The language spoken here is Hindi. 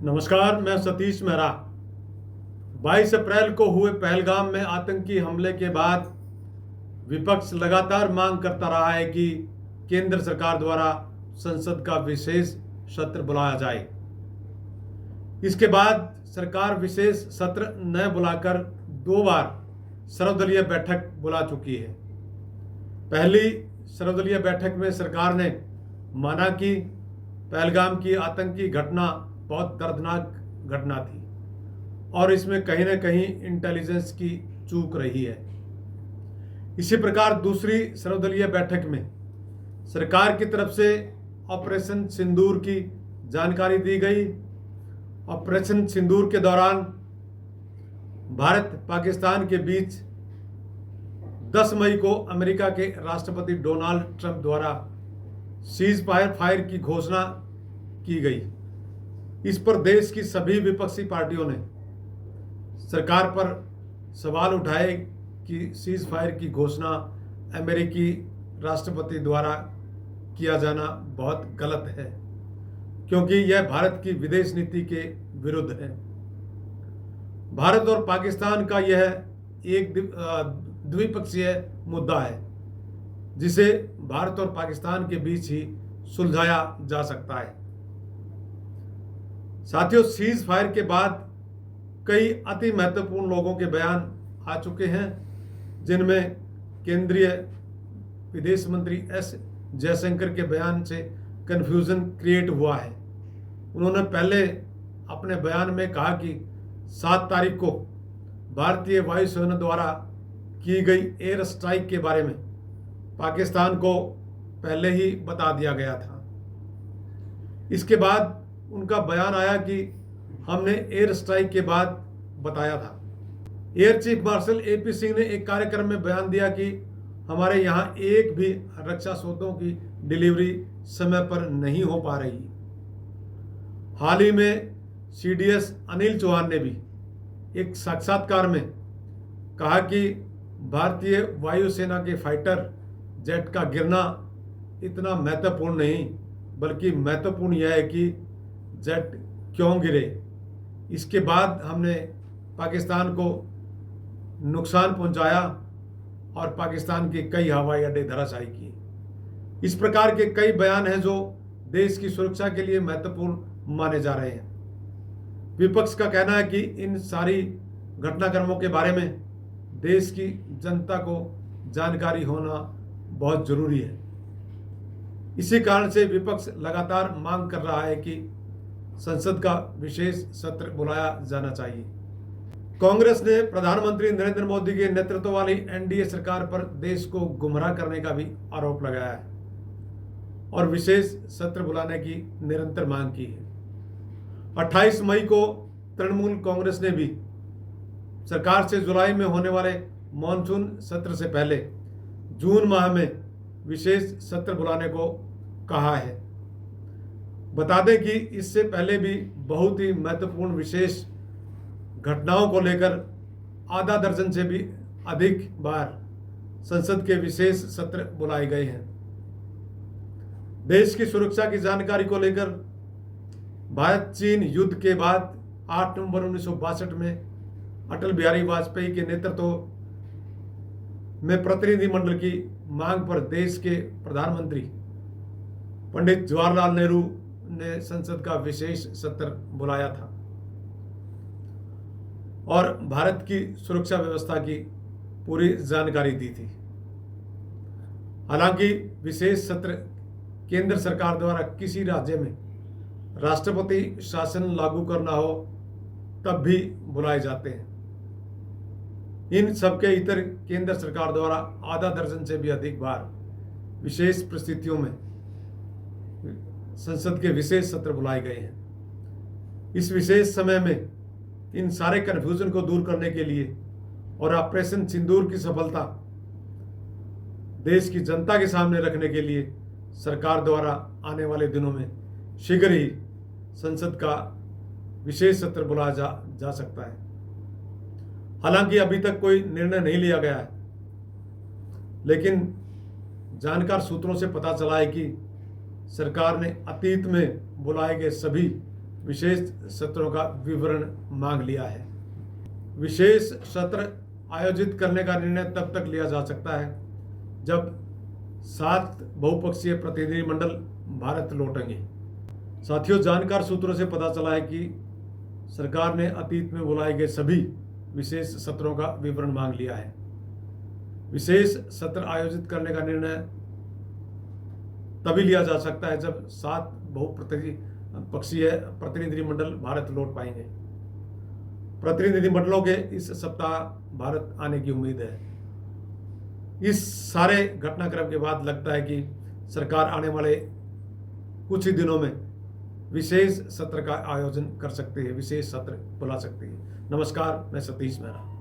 नमस्कार, मैं सतीश मेहरा। 22 अप्रैल को हुए पहलगाम में आतंकी हमले के बाद विपक्ष लगातार मांग करता रहा है कि केंद्र सरकार द्वारा संसद का विशेष सत्र बुलाया जाए। इसके बाद सरकार विशेष सत्र न बुलाकर 2 बार सर्वदलीय बैठक बुला चुकी है। पहली सर्वदलीय बैठक में सरकार ने माना कि पहलगाम की आतंकी घटना बहुत दर्दनाक घटना थी और इसमें कहीं न कहीं इंटेलिजेंस की चूक रही है। इसी प्रकार दूसरी सर्वदलीय बैठक में सरकार की तरफ से ऑपरेशन सिंदूर की जानकारी दी गई। ऑपरेशन सिंदूर के दौरान भारत पाकिस्तान के बीच 10 मई को अमेरिका के राष्ट्रपति डोनाल्ड ट्रंप द्वारा सीज फायर की घोषणा की गई। इस पर देश की सभी विपक्षी पार्टियों ने सरकार पर सवाल उठाए कि सीज फायर की घोषणा अमेरिकी राष्ट्रपति द्वारा किया जाना बहुत गलत है, क्योंकि यह भारत की विदेश नीति के विरुद्ध है। भारत और पाकिस्तान का यह एक द्विपक्षीय मुद्दा है जिसे भारत और पाकिस्तान के बीच ही सुलझाया जा सकता है। साथियों, सीज फायर के बाद कई अति महत्वपूर्ण लोगों के बयान आ चुके हैं, जिनमें केंद्रीय विदेश मंत्री एस जयशंकर के बयान से कन्फ्यूजन क्रिएट हुआ है। उन्होंने पहले अपने बयान में कहा कि 7 तारीख को भारतीय वायुसेना द्वारा की गई एयर स्ट्राइक के बारे में पाकिस्तान को पहले ही बता दिया गया था। इसके बाद उनका बयान आया कि हमने एयर स्ट्राइक के बाद बताया था। Air chief marshal AP Singh ने एक कार्यक्रम में बयान दिया कि हमारे यहाँ एक भी रक्षा सौदों की डिलीवरी समय पर नहीं हो पा रही। हाल ही में सीडीएस अनिल चौहान ने भी एक साक्षात्कार में कहा कि भारतीय वायुसेना के फाइटर जेट का गिरना इतना महत्वपूर्ण नहीं, बल्कि महत्वपूर्ण यह है कि जेट क्यों गिरे। इसके बाद हमने पाकिस्तान को नुकसान पहुंचाया और पाकिस्तान के कई हवाई अड्डे धराशायी किए। इस प्रकार के कई बयान हैं जो देश की सुरक्षा के लिए महत्वपूर्ण माने जा रहे हैं। विपक्ष का कहना है कि इन सारी घटनाक्रमों के बारे में देश की जनता को जानकारी होना बहुत जरूरी है। इसी कारण से विपक्ष लगातार मांग कर रहा है कि संसद का विशेष सत्र बुलाया जाना चाहिए। कांग्रेस ने प्रधानमंत्री नरेंद्र मोदी के नेतृत्व वाली एनडीए सरकार पर देश को गुमराह करने का भी आरोप लगाया है और विशेष सत्र बुलाने की निरंतर मांग की है। 28 मई को तृणमूल कांग्रेस ने भी सरकार से जुलाई में होने वाले मॉनसून सत्र से पहले जून माह में विशेष सत्र बुलाने को कहा है। बता दें कि इससे पहले भी बहुत ही महत्वपूर्ण विशेष घटनाओं को लेकर आधा दर्जन से भी अधिक बार संसद के विशेष सत्र बुलाए गए हैं। देश की सुरक्षा की जानकारी को लेकर भारत चीन युद्ध के बाद 8 नवंबर 1962 में अटल बिहारी वाजपेयी के नेतृत्व में प्रतिनिधिमंडल की मांग पर देश के प्रधानमंत्री पंडित जवाहरलाल नेहरू ने संसद का विशेष सत्र बुलाया था और भारत की सुरक्षा व्यवस्था की पूरी जानकारी दी थी। हालांकि विशेष सत्र केंद्र सरकार द्वारा किसी राज्य में राष्ट्रपति शासन लागू करना हो तब भी बुलाए जाते हैं। इन सबके इतर केंद्र सरकार द्वारा आधा दर्जन से भी अधिक बार विशेष परिस्थितियों में संसद के विशेष सत्र बुलाए गए हैं। इस विशेष समय में इन सारे कन्फ्यूजन को दूर करने के लिए और ऑपरेशन सिंदूर की सफलता देश की जनता के सामने रखने के लिए सरकार द्वारा आने वाले दिनों में शीघ्र ही संसद का विशेष सत्र बुलाया जा सकता है। हालांकि अभी तक कोई निर्णय नहीं लिया गया है, लेकिन जानकार सूत्रों से पता चला है कि सरकार ने अतीत में बुलाए गए सभी विशेष सत्रों का विवरण मांग लिया है। विशेष सत्र आयोजित करने का निर्णय तब तक लिया जा सकता है जब 7 बहुपक्षीय प्रतिनिधिमंडल भारत लौटेंगे। साथियों, जानकार सूत्रों से पता चला है कि सरकार ने अतीत में बुलाए गए सभी विशेष सत्रों का विवरण मांग लिया है। विशेष सत्र आयोजित करने का निर्णय तभी लिया जा सकता है जब 7 बहुपक्षीय प्रतिनिधिमंडल भारत लौट पाएंगे। प्रतिनिधिमंडलों के इस सप्ताह भारत आने की उम्मीद है। इस सारे घटनाक्रम के बाद लगता है कि सरकार आने वाले कुछ ही दिनों में विशेष सत्र का आयोजन कर सकती है, विशेष सत्र बुला सकती है। नमस्कार, मैं सतीश मेहरा।